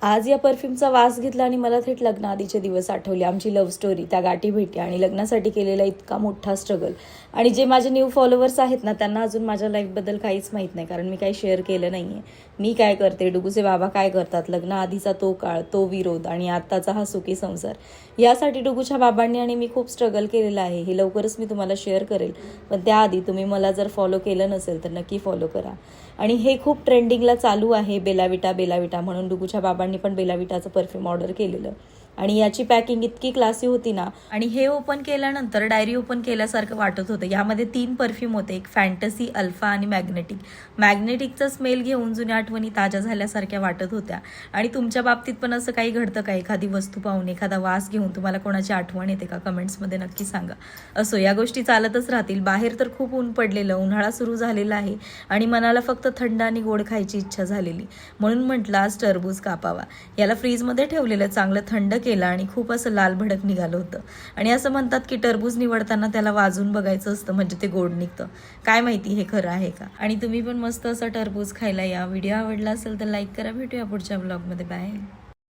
आज या परफ्यूमचा वास घेतला आणि मला थेट लग्नाआधीचे दिवस आठवले. आमची लव्ह स्टोरी, त्या गाठी भेटी आणि लग्नासाठी केलेला इतका मोठा स्ट्रगल. आणि जे माझे न्यू फॉलोअर्स आहेत ना, त्यांना अजून माझ्या लाईफबद्दल काहीच माहीत नाही, कारण मी काही शेअर केलं नाही आहे. मी काय करते, डुगूचे बाबा काय करतात, लग्नाआधीचा तो काळ, तो विरोध आणि आत्ताचा हा सुखी संसार. यासाठी डुगूच्या बाबांनी आणि मी खूप स्ट्रगल केलेलं आहे. हे लवकरच मी तुम्हाला शेअर करेल. पण त्याआधी तुम्ही मला जर फॉलो केलं नसेल तर नक्की फॉलो करा. आणि हे खूप ट्रेंडिंगला चालू आहे, बेलाविटा म्हणून. डुगूच्या बाबांनी पण बेलाविटाचं परफ्यूम ऑर्डर केलेलं आणि याची पॅकिंग इतकी क्लासी होती ना. आणि हे ओपन केल्यानंतर डायरी ओपन केल्यासारखं वाटत होतं. यामध्ये 3 परफ्यूम होते, एक फॅन्टसी, अल्फा आणि मॅग्नेटिक. मॅग्नेटिकचा स्मेल घेऊन जुन्या आठवणी ताज्या झाल्यासारख्या वाटत होत्या. आणि तुमच्या बाबतीत पण असं काही घडतं का? एखादी वस्तू पाहून, एखादा वास घेऊन तुम्हाला कोणाची आठवण येते का? कमेंट्समध्ये नक्की सांगा. असो, या गोष्टी चालतच राहतील. बाहेर तर खूप ऊन पडलेलं, उन्हाळा सुरू झालेला आहे आणि मनाला फक्त थंड आणि गोड खायची इच्छा झालेली. म्हणून म्हटलं आज टरबूज कापावा. याला फ्रीजमध्ये ठेवलेलं, चांगलं थंड केलं आणि खूप असं लाल भडक निघालं होतं. आणि असं म्हणतात की टरबूज निवडताना त्याला वाजून बघायचं असतं, म्हणजे ते गोड निघतं. काय माहिती हे खरं आहे का? आणि तुम्ही पण मस्त असं टरबूज खायला या. व्हिडिओ आवडला असेल तर लाईक करा. भेटूया पुढच्या ब्लॉगमध्ये. बाय.